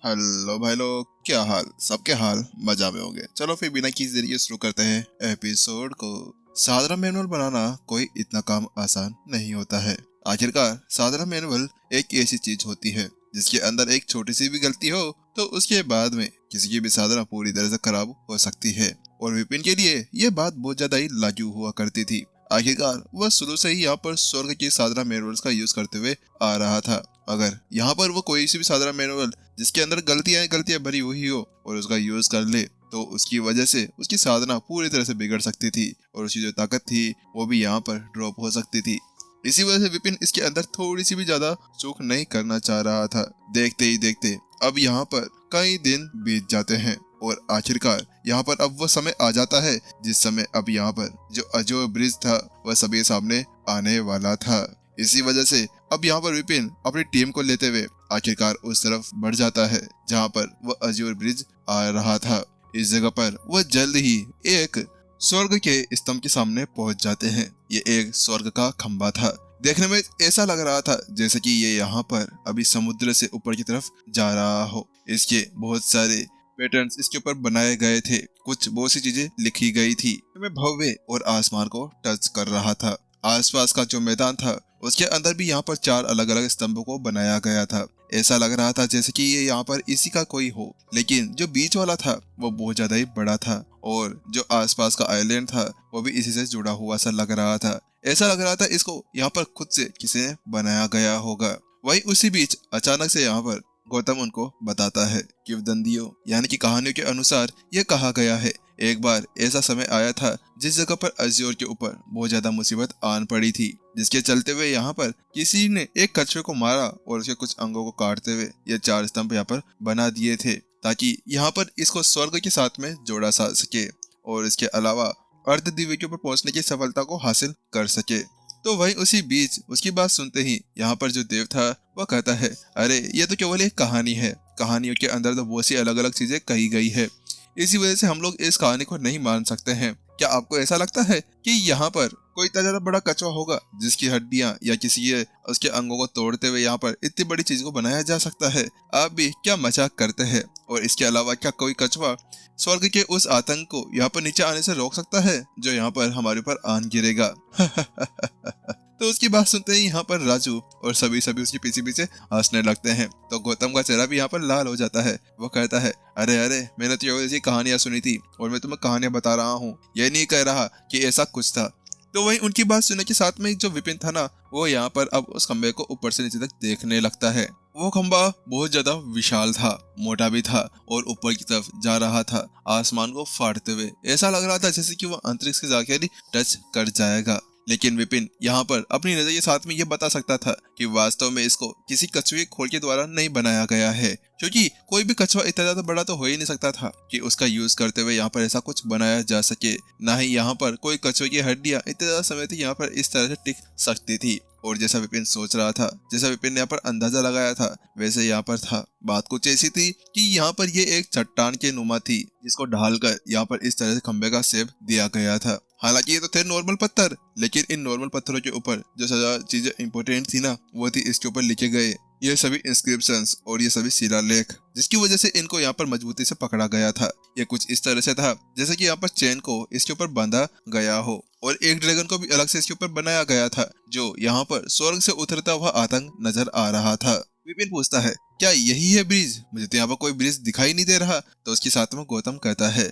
Hello भाई लोग, क्या हाल? सबके हाल मजा में होंगे। चलो फिर बिना किसी देरी के शुरू करते हैं एपिसोड को। साधारण मैनुअल बनाना कोई इतना काम आसान नहीं होता है। आखिरकार साधारण मैनुअल एक ऐसी चीज होती है जिसके अंदर एक छोटी सी भी गलती हो तो उसके बाद में किसी की भी साधना पूरी तरह से खराब हो सकती है। और विपिन के लिए यह बात बहुत ज्यादा ही लागू हुआ करती थी। आखिरकार वह शुरू से ही यहाँ पर स्वर्ग की साधना मैनुअल्स का यूज करते हुए आ रहा था। अगर यहाँ पर वो कोई सी भी साधारण मैनुअल जिसके अंदर गलतियां भरी हुई हो और उसका यूज कर ले तो उसकी वजह से उसकी साधना पूरी तरह से बिगड़ सकती थी और उसकी जो ताकत थी वो भी यहाँ पर ड्रॉप हो सकती थी। इसी वजह से विपिन इसके अंदर थोड़ी सी भी ज्यादा चूक नहीं करना चाह रहा था। देखते ही देखते अब यहाँ पर कई दिन बीत जाते हैं और आखिरकार यहाँ पर अब वो समय आ जाता है जिस समय अब यहाँ पर जो अजोय ब्रिज था वह सभी सामने आने वाला था। इसी वजह से अब यहाँ पर विपिन अपनी टीम को लेते हुए आखिरकार उस तरफ बढ़ जाता है जहाँ पर वह अजोय ब्रिज आ रहा था। इस जगह पर वह जल्द ही एक स्वर्ग के स्तंभ के सामने पहुंच जाते हैं। ये एक स्वर्ग का खंबा था। देखने में ऐसा लग रहा था जैसे कि ये यहाँ पर अभी समुद्र से ऊपर की तरफ जा रहा हो। इसके बहुत सारे पैटर्न्स इसके ऊपर बनाए गए थे, कुछ बहुत सी चीजें लिखी गई थी। मैं भव्य और आसमान को टच कर रहा था। आसपास का जो मैदान था उसके अंदर भी यहाँ पर 4 अलग अलग स्तंभों को बनाया गया था। ऐसा लग रहा था जैसे कि ये यहाँ पर इसी का कोई हो, लेकिन जो बीच वाला था वो बहुत ज्यादा ही बड़ा था और जो आसपास का आइलैंड था वो भी इसी से जुड़ा हुआ सा लग रहा था। ऐसा लग रहा था इसको यहाँ पर खुद से किसी ने बनाया गया होगा। वही उसी बीच अचानक से यहाँ पर गौतम उनको बताता है कि दंदियों यानी कि कहानियों के अनुसार यह कहा गया है एक बार ऐसा समय आया था जिस जगह पर अजयोर के ऊपर बहुत ज्यादा मुसीबत आन पड़ी थी, जिसके चलते हुए यहाँ पर किसी ने एक कछुए को मारा और उसके कुछ अंगों को काटते हुए ये 4 स्तंभ यहाँ पर बना दिए थे ताकि यहाँ पर इसको स्वर्ग के साथ में जोड़ा जा सके और इसके अलावा अर्ध दिव्य के ऊपर पहुंचने की सफलता को हासिल कर सके। तो वही उसी बीच उसकी बात सुनते ही यहाँ पर जो देव था वह कहता है, अरे ये तो केवल एक कहानी है, कहानियों के अंदर तो बहुत सी अलग अलग चीजें कही गई है, इसी वजह से हम लोग इस कहानी को नहीं मान सकते हैं। क्या आपको ऐसा लगता है कि यहाँ पर कोई इतना ज्यादा बड़ा कछुआ होगा जिसकी हड्डियां या किसी के उसके अंगों को तोड़ते हुए यहाँ पर इतनी बड़ी चीज को बनाया जा सकता है? आप भी क्या मजाक करते हैं? और इसके अलावा क्या कोई कछुआ स्वर्ग के उस आतंक को यहाँ पर नीचे आने से रोक सकता है जो यहाँ पर हमारे ऊपर आन गिरेगा? तो उसकी बात सुनते ही यहाँ पर राजू और सभी उसके पीछे पीछे हंसने लगते हैं। तो गौतम का चेहरा भी यहाँ पर लाल हो जाता है। वो कहता है, अरे अरे मैंने तो ऐसी कहानियां सुनी थी और मैं तुम्हें कहानियां बता रहा हूँ, ये नहीं कह रहा कि ऐसा कुछ था। तो वही उनकी बात सुनने के साथ में जो विपिन था ना वो यहाँ पर अब उस खंबे को ऊपर से नीचे तक देखने लगता है। वो खंबा बहुत ज्यादा विशाल था, मोटा भी था और ऊपर की तरफ जा रहा था आसमान को फाड़ते हुए। ऐसा लग रहा था जैसे कि वो अंतरिक्ष के जाकर टच कर जाएगा। लेकिन विपिन यहाँ पर अपनी नजर के साथ में ये बता सकता था कि वास्तव में इसको किसी कछुए खोल के द्वारा नहीं बनाया गया है, क्योंकि कोई भी कछुआ इतना ज्यादा बड़ा तो हो ही नहीं सकता था कि उसका यूज करते हुए यहाँ पर ऐसा कुछ बनाया जा सके। ना ही यहाँ पर कोई कछुए की हड्डियां इतने ज्यादा समय तक यहाँ पर इस तरह से टिक सकती थी। और जैसा विपिन सोच रहा था, जैसा विपिन ने यहाँ पर अंदाजा लगाया था, वैसे यहाँ पर था। बात कुछ ऐसी थी कि यहाँ पर ये एक चट्टान के नुमा थी जिसको ढालकर यहाँ पर इस तरह से खंबे का शेप दिया गया था। हालांकि ये तो थे नॉर्मल पत्थर, लेकिन इन नॉर्मल पत्थरों के ऊपर जो सजा चीजें इंपॉर्टेंट थी ना वो थी इसके ऊपर लिखे गए ये सभी इंस्क्रिप्शंस और ये सभी शिलालेख, जिसकी वजह से इनको यहाँ पर मजबूती से पकड़ा गया था। ये कुछ इस तरह से था जैसे कि यहाँ पर चेन को इसके ऊपर बांधा गया हो और एक ड्रैगन को भी अलग से इसके ऊपर बनाया गया था जो यहाँ पर स्वर्ग से उतरता हुआ आतंक नजर आ रहा था। विपिन पूछता है, क्या यही है ब्रिज? मुझे तो यहाँ पर कोई ब्रिज दिखाई नहीं दे रहा। तो उसके साथ में गौतम कहता है,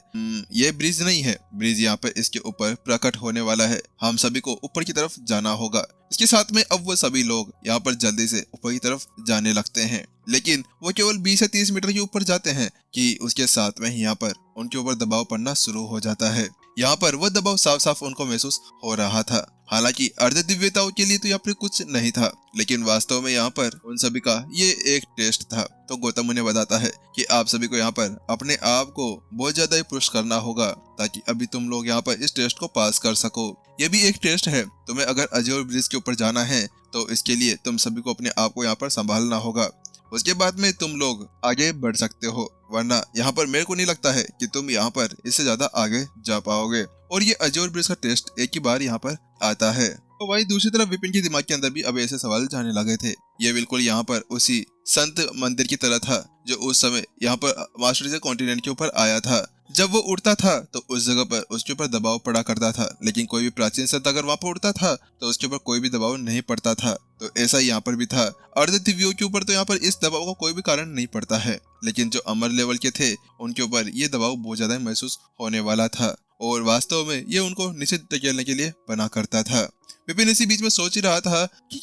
ये ब्रिज नहीं है, ब्रिज यहाँ पर इसके ऊपर प्रकट होने वाला है, हम सभी को ऊपर की तरफ जाना होगा। इसके साथ में अब वो सभी लोग यहाँ पर जल्दी से ऊपर की तरफ जाने लगते हैं, लेकिन वो केवल 20 से 30 मीटर के ऊपर जाते हैं कि उसके साथ में यहाँ पर उनके ऊपर दबाव पड़ना शुरू हो जाता है। यहाँ पर वह दबाव साफ साफ उनको महसूस हो रहा था। हालांकि अर्ध दिव्यताओं के लिए तो यहाँ पर कुछ नहीं था, लेकिन वास्तव में यहाँ पर उन सभी का ये एक टेस्ट था। तो गौतम उन्हें बताता है कि आप सभी को यहाँ पर अपने आप को बहुत ज्यादा ही पुश करना होगा ताकि अभी तुम लोग यहाँ पर इस टेस्ट को पास कर सको। ये भी एक टेस्ट है, तुम्हें अगर अजोय ब्रिज के ऊपर जाना है तो इसके लिए तुम सभी को अपने आप को यहाँ पर संभालना होगा। उसके बाद में तुम लोग आगे बढ़ सकते हो, वरना यहाँ पर मेरे को नहीं लगता है कि तुम यहाँ पर इससे ज्यादा आगे जा पाओगे। और ये अजोय ब्रिज का टेस्ट एक ही बार यहाँ पर आता है। तो वही दूसरी तरफ विपिन के दिमाग के अंदर भी अब ऐसे सवाल जाने लगे थे। ये बिल्कुल यहाँ पर उसी संत मंदिर की तरह था जो उस समय यहाँ पर मास्टर से कॉन्टिनेंट के ऊपर आया था। जब वो उड़ता था तो उस जगह पर उसके ऊपर दबाव पड़ा करता था, लेकिन कोई भी प्राचीन संत अगर वहां पर उड़ता था तो उसके ऊपर कोई भी दबाव नहीं पड़ता था। तो ऐसा यहाँ पर भी था। अर्ध दिव्यों के ऊपर तो यहाँ पर इस दबाव का कोई भी कारण नहीं पड़ता है, लेकिन जो अमर लेवल के थे उनके ऊपर ये दबाव बहुत ज्यादा महसूस होने वाला था और वास्तव में ये उनको नीचे धकेलने के लिए बना करता था। विपिन इसी बीच में सोच ही रहा था कि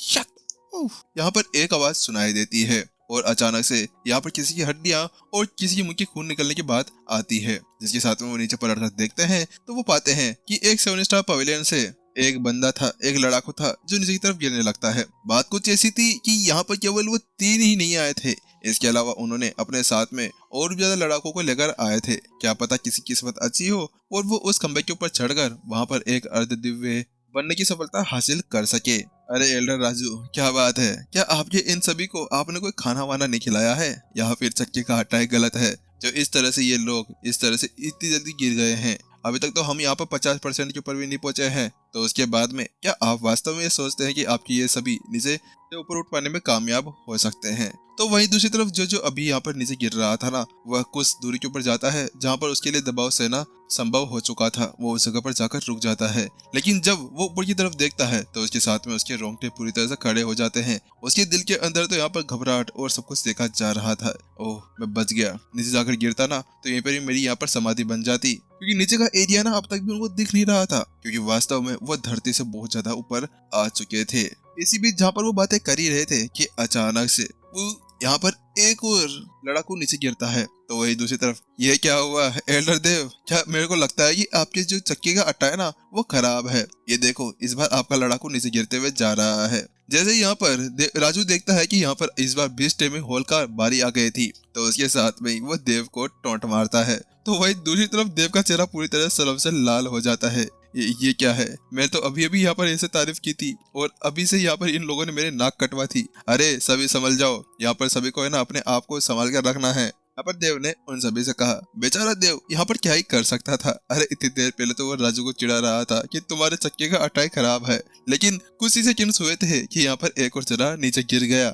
यहाँ पर एक आवाज सुनाई देती है और अचानक से यहाँ पर किसी की हड्डियां और किसी की मुंह की खून निकलने की बात आती है, जिसके साथ में वो नीचे पलट कर देखते हैं तो वो पाते हैं कि एक 7 स्टार पवेलियन से एक बंदा था, एक लड़ाकू था जो नीचे की तरफ गिरने लगता है। बात कुछ ऐसी थी कि यहाँ पर केवल वो 3 ही नहीं आए थे, इसके अलावा उन्होंने अपने साथ में और भी ज्यादा लड़ाकों को लेकर आए थे। क्या पता किसी की किस्मत अच्छी हो और वो उस खंबे के ऊपर चढ़कर वहां पर एक अर्ध दिव्य बनने की सफलता हासिल कर सके। अरे एल्डर राजू, क्या बात है? क्या आपके इन सभी को आपने कोई खाना वाना नहीं खिलाया है, या फिर चक्के का आटा गलत है जो इस तरह से ये लोग इस तरह से इतनी जल्दी गिर गए हैं? अभी तक तो हम यहाँ पर 50% के ऊपर भी नहीं पहुंचे हैं, तो उसके बाद में क्या आप वास्तव में ये सोचते हैं कि आपकी ये सभी नीचे से ऊपर उठ पाने में कामयाब हो सकते हैं? तो वहीं दूसरी तरफ जो अभी यहाँ पर नीचे गिर रहा था ना, वह कुछ दूरी के ऊपर जाता है जहाँ पर उसके लिए दबाव सहना संभव हो चुका था। वो उस जगह पर जाकर रुक जाता है, लेकिन जब वो ऊपर की तरफ देखता है तो उसके साथ में उसके रोंगटे पूरी तरह से खड़े हो जाते हैं। उसके दिल के अंदर तो यहाँ पर घबराहट और सब कुछ देखा जा रहा था। ओह, मैं बच गया। नीचे जाकर गिरता ना तो यहीं पर ही मेरी यहाँ पर समाधि बन जाती, क्योंकि नीचे का एरिया ना अब तक भी उनको दिख नहीं रहा था, क्योंकि वास्तव में वो धरती से बहुत ज्यादा ऊपर आ चुके थे। इसी बीच जहाँ पर वो बातें कर ही रहे थे कि अचानक से वो यहाँ पर एक और लड़ाकू नीचे गिरता है। तो वही दूसरी तरफ, ये क्या हुआ एल्डर देव? क्या मेरे को लगता है कि आपके जो चक्के का आटा है ना वो खराब है। ये देखो, इस बार आपका लड़ाकू नीचे गिरते हुए जा रहा है। जैसे यहाँ पर राजू देखता है कि यहाँ पर इस बार 20 टाइमिंग होल का बारी आ गई थी, तो उसके साथ में वो देव को टोंट मारता है। तो वही दूसरी तरफ देव का चेहरा पूरी तरह शर्म से लाल हो जाता है। ये क्या है? मैं तो अभी अभी यहाँ पर ऐसे तारीफ की थी और अभी से यहाँ पर इन लोगों ने मेरे नाक कटवा थी। अरे सभी संभल जाओ, यहाँ पर सभी को है ना अपने आप को संभाल कर रखना है। यहाँ पर देव ने उन सभी से कहा। बेचारा देव यहाँ पर क्या ही कर सकता था। अरे इतनी देर पहले तो वो राजू को चिढ़ा रहा था कि तुम्हारे चक्के का आटा खराब है, लेकिन कुछ ही सेकंड्स हुए थे कि यहाँ पर एक और जरा नीचे गिर गया।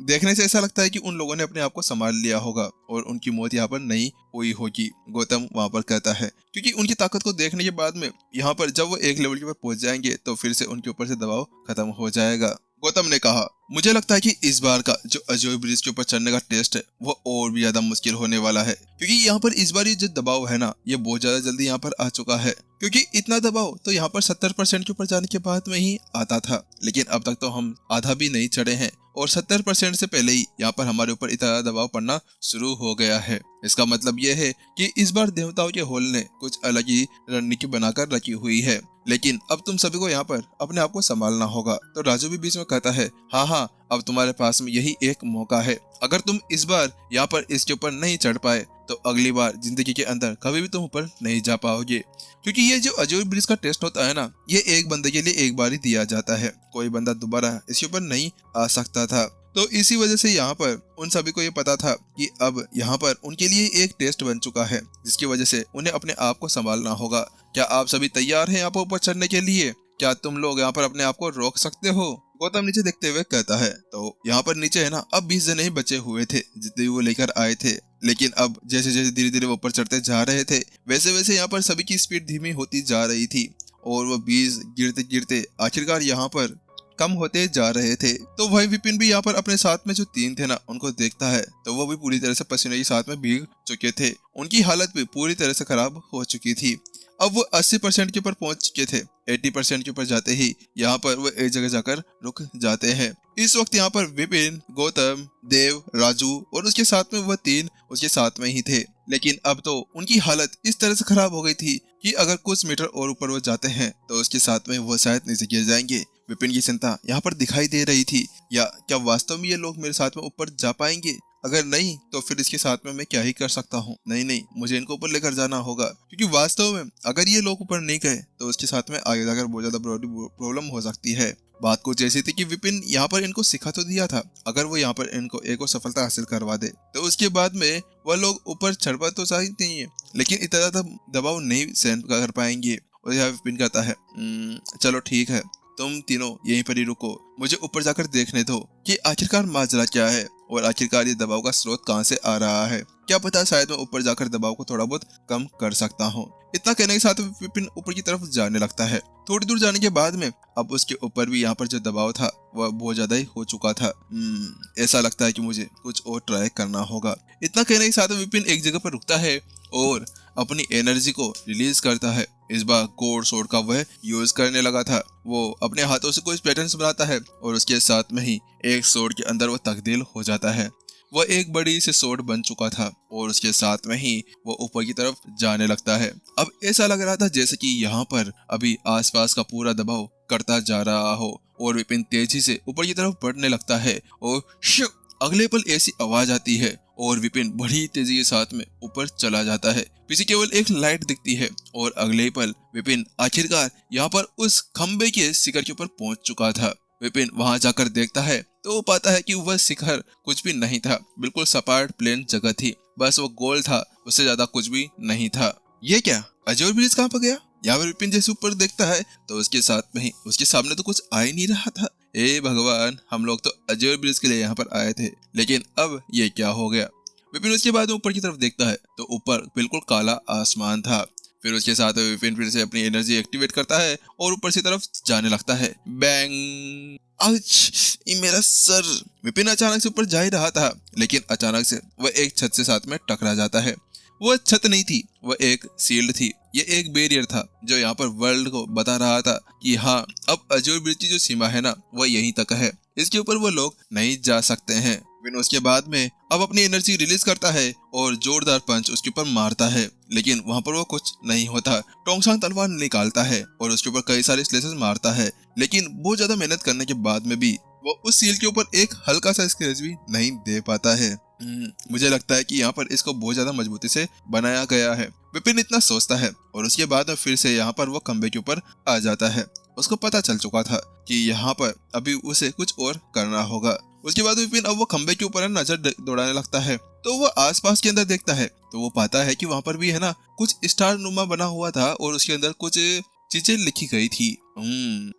देखने से ऐसा लगता है कि उन लोगों ने अपने आप को संभाल लिया होगा और उनकी मौत यहाँ पर नहीं हुई होगी, गौतम वहां पर कहता है, क्योंकि उनकी ताकत को देखने के बाद में यहाँ पर जब वो एक लेवल के ऊपर पहुंच जाएंगे तो फिर से उनके ऊपर से दबाव खत्म हो जाएगा। गौतम ने कहा, मुझे लगता है कि इस बार का जो अजोय ब्रिज के ऊपर चढ़ने का टेस्ट है वो और भी ज्यादा मुश्किल होने वाला है, क्योंकि यहाँ पर इस बार ये जो दबाव है ना ये बहुत ज्यादा जल्दी यहाँ पर आ चुका है। क्योंकि इतना दबाव तो यहाँ पर 70% के ऊपर जाने के बाद में ही आता था, लेकिन अब तक तो हम आधा भी नहीं चढ़े हैं और 70% से पहले ही यहाँ पर हमारे ऊपर इतना दबाव पड़ना शुरू हो गया है। इसका मतलब ये है कि इस बार देवताओं के होल ने कुछ अलग ही रणनीति बनाकर रखी हुई है, लेकिन अब तुम सभी को यहाँ पर अपने आप को संभालना होगा। तो राजू भी बीच में कहता है, हाँ, अब तुम्हारे पास में यही एक मौका है। अगर तुम इस बार यहाँ पर इसके ऊपर नहीं चढ़ पाए तो अगली बार जिंदगी के अंदर कभी भी तुम ऊपर नहीं जा पाओगे, क्योंकि ये जो अजोय ब्रिज का टेस्ट होता है ना ये एक बंदे के लिए एक बार ही दिया जाता है, कोई बंदा दोबारा इसके ऊपर नहीं आ सकता था। तो इसी वजह से यहाँ पर उन सभी को ये पता था कि अब यहाँ पर उनके लिए एक टेस्ट बन चुका है, जिसकी वजह से उन्हें अपने आप को संभालना होगा। क्या आप सभी तैयार हैं यहाँ पर ऊपर चढ़ने के लिए? क्या तुम लोग यहाँ पर अपने आप को रोक सकते हो? गौतम नीचे देखते हुए कहता है। तो यहाँ पर नीचे है ना अब 20 जने ही बचे हुए थे जितने वो लेकर आए थे, लेकिन अब जैसे जैसे धीरे धीरे वो ऊपर चढ़ते जा रहे थे वैसे वैसे यहाँ पर सभी की स्पीड धीमी होती जा रही थी और वो 20 गिरते गिरते आखिरकार यहाँ पर कम होते जा रहे थे। तो वही विपिन भी यहाँ पर अपने साथ में जो 3 थे ना उनको देखता है, तो वो भी पूरी तरह से पसीने के साथ में भीग चुके थे। उनकी हालत भी पूरी तरह से खराब हो चुकी थी। अब वो 80% के ऊपर पहुंच चुके थे। 80% के ऊपर जाते ही यहाँ पर वो एक जगह जाकर रुक जाते हैं। इस वक्त यहाँ पर विपिन, गौतम, देव, राजू और उसके साथ में वह 3 उसके साथ में ही थे, लेकिन अब तो उनकी हालत इस तरह से खराब हो गई थी कि अगर कुछ मीटर और ऊपर वो जाते हैं तो उसके साथ में वो शायद नीचे गिर जाएंगे। विपिन की चिंता यहाँ पर दिखाई दे रही थी, या क्या वास्तव में ये लोग मेरे साथ में ऊपर जा पाएंगे? अगर नहीं तो फिर इसके साथ में मैं क्या ही कर सकता हूँ। नहीं, मुझे इनको ऊपर लेकर जाना होगा, क्योंकि वास्तव में अगर ये लोग ऊपर नहीं गए तो उसके साथ में आगे जाकर बहुत ज्यादा प्रॉब्लम हो सकती है। बात कुछ ऐसी थी कि विपिन यहाँ पर इनको सिखा तो दिया था, अगर वो यहाँ पर इनको एक और सफलता हासिल करवा दे तो उसके बाद में वह लोग ऊपर चढ़ पा तो सकते हैं, लेकिन इतना ज्यादा दबाव नहीं सहन कर पाएंगे। और यहाँ विपिन कहता है, चलो ठीक है, तुम तीनों यहीं पर ही रुको, मुझे ऊपर जाकर देखने दो कि आखिरकार माजरा क्या है। और आखिरकार ये दबाव का स्रोत कहाँ से आ रहा है। क्या पता शायद मैं ऊपर जाकर दबाव को थोड़ा बहुत कम कर सकता हूँ। इतना कहने के साथ विपिन ऊपर की तरफ जाने लगता है। थोड़ी दूर जाने के बाद में अब उसके ऊपर भी यहाँ पर जो दबाव था वह बहुत ज्यादा ही हो चुका था। ऐसा लगता है कि मुझे कुछ और ट्राई करना होगा। इतना कहने के साथ विपिन एक जगह पर रुकता है और अपनी एनर्जी को रिलीज करता है। इस बार कोड सोड का वह यूज करने लगा था। वो अपने हाथों से कुछ पैटर्न्स बनाता है और उसके साथ में ही एक सोड के अंदर वो तब्दील हो जाता है। वह एक बड़ी सी सोड बन चुका था और उसके साथ में ही वो ऊपर की तरफ जाने लगता है। अब ऐसा लग रहा था जैसे कि यहाँ पर अभी आसपास का पूरा दबाव करता जा रहा हो और विपिन तेजी से ऊपर की तरफ बढ़ने लगता है और शू, अगले पल ऐसी आवाज आती है और विपिन बड़ी तेजी के साथ में ऊपर चला जाता है। पीछे केवल एक लाइट दिखती है और अगले पल विपिन आखिरकार यहाँ पर उस खंबे के शिखर के ऊपर पहुंच चुका था। विपिन वहां जाकर देखता है तो वो पाता है कि वह शिखर कुछ भी नहीं था, बिल्कुल सपाट प्लेन जगह थी। बस वो गोल था, उससे ज्यादा कुछ भी नहीं था। ये क्या, अजोर ब्रिज कहाँ पर गया? यहाँ पर विपिन जैसे ऊपर देखता है तो उसके साथ में ही उसके सामने तो कुछ आ ही नहीं रहा था। ए भगवान, हम लोग तो अजोर ब्रिज के लिए यहाँ पर आए थे, लेकिन अब ये क्या हो गया? विपिन उसके बाद ऊपर की तरफ देखता है तो ऊपर बिल्कुल काला आसमान था। फिर उसके साथ विपिन फिर से अपनी एनर्जी एक्टिवेट करता है और ऊपर की तरफ जाने लगता है। बैंग, आउच, ये मेरा सर। विपिन अचानक से ऊपर जा ही रहा था, लेकिन अचानक से वह एक छत से साथ में टकरा जाता है। वह छत नहीं थी, वह एक शील्ड थी। ये एक बैरियर था जो यहाँ पर वर्ल्ड को बता रहा था कि हाँ, अब अजोर ब्रिज की जो सीमा है ना, वह यहीं तक है, इसके ऊपर वो लोग नहीं जा सकते हैं। विपिन उसके बाद में अब अपनी एनर्जी रिलीज करता है और जोरदार पंच उसके ऊपर मारता है, लेकिन वहां पर वो कुछ नहीं होता। टोंगसांग तलवार निकालता है और उसके ऊपर कई सारे स्लेसेस मारता है, लेकिन बहुत ज्यादा मेहनत करने के बाद में भी वो उस सील के ऊपर एक हल्का सा स्क्रैच भी नहीं दे पाता है। मुझे लगता है कि यहाँ पर इसको बहुत ज्यादा मजबूती से बनाया गया है। विपिन इतना सोचता है और उसके बाद फिर से यहाँ पर वो खंबे के ऊपर आ जाता है। उसको पता चल चुका था कि यहाँ पर अभी उसे कुछ और करना होगा। उसके बाद विपिन अब वो खंबे के ऊपर नजर दौड़ाने लगता है तो वो आसपास के अंदर देखता है तो वो पाता है कि वहां पर भी है ना कुछ स्टार नुमा बना हुआ था और उसके अंदर कुछ चीजें लिखी गई थी।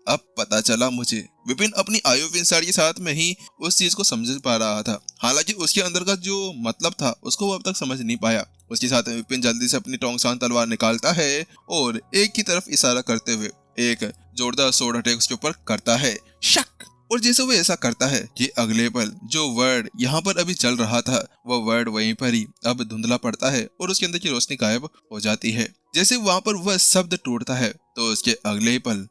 अब पता चला मुझे। विपिन अपनी आयो इंसाइट के साथ में ही उस चीज को समझ पा रहा था, हालांकि उसके अंदर का जो मतलब था उसको वो अब तक समझ नहीं पाया। उसके साथ विपिन जल्दी से अपनी टोंगसांग तलवार निकालता है और एक की तरफ इशारा करते हुए एक जोरदार सोड अटैक उसके ऊपर करता है। शक, और जैसे वो ऐसा करता है कि अगले पल जो वर्ड यहाँ पर अभी चल रहा था वह वर्ड वहीं पर ही अब धुंधला पड़ता है और उसके अंदर की रोशनी गायब हो जाती है। जैसे वहां पर वह शब्द टूटता है तो उसके अगले ही पल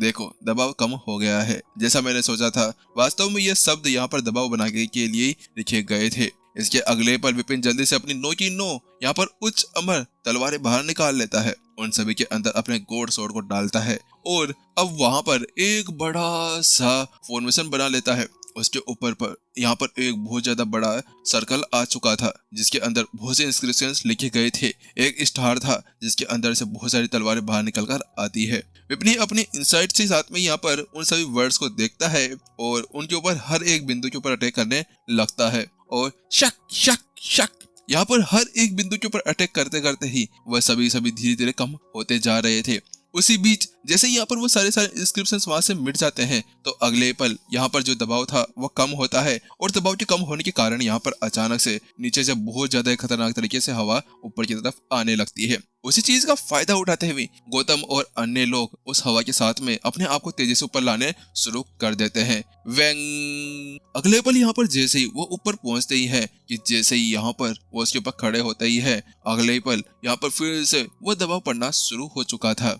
देखो, दबाव कम हो गया है। जैसा मैंने सोचा था, वास्तव में यह शब्द यहाँ पर दबाव बनाने के लिए लिखे गए थे। इसके अगले पल विपिन जल्दी से अपनी नो की नो यहाँ पर उच्च अमर तलवारें बाहर निकाल लेता है, उन सभी के अंदर अपने गोड स्वॉर्ड को डालता है और अब वहां पर एक बड़ा सा फॉर्मेशन बना लेता है। उसके ऊपर पर यहाँ पर एक बहुत ज्यादा बड़ा सर्कल आ चुका था जिसके अंदर बहुत से इंस्क्रिप्शंस लिखे गए थे। एक स्टार था जिसके अंदर से बहुत सारी तलवारें बाहर निकलकर आती है। विपिन अपनी इंसाइट से साथ में यहाँ पर उन सभी वर्ड्स को देखता है और उनके ऊपर हर एक बिंदु के ऊपर अटैक करने लगता है और शक शक शक, यहाँ पर हर एक बिंदु के ऊपर अटैक करते करते ही वह सभी धीरे धीरे कम होते जा रहे थे। उसी बीच जैसे यहाँ पर वो सारे इंस्क्रिप्शंस वहां से मिट जाते हैं तो अगले पल यहाँ पर जो दबाव था वो कम होता है और दबाव के कम होने के कारण यहाँ पर अचानक से नीचे से बहुत ज्यादा खतरनाक तरीके से हवा ऊपर की तरफ आने लगती है। उसी चीज का फायदा उठाते हुए गौतम और अन्य लोग उस हवा के साथ में अपने आप को तेजी से ऊपर लाने शुरू कर देते हैं। वेंग, अगले पल यहाँ पर जैसे ही वो ऊपर पहुंचते ही है कि जैसे ही यहाँ पर वो उसके ऊपर खड़े होते ही है, अगले पल यहाँ पर फिर से वो दबाव पड़ना शुरू हो चुका था।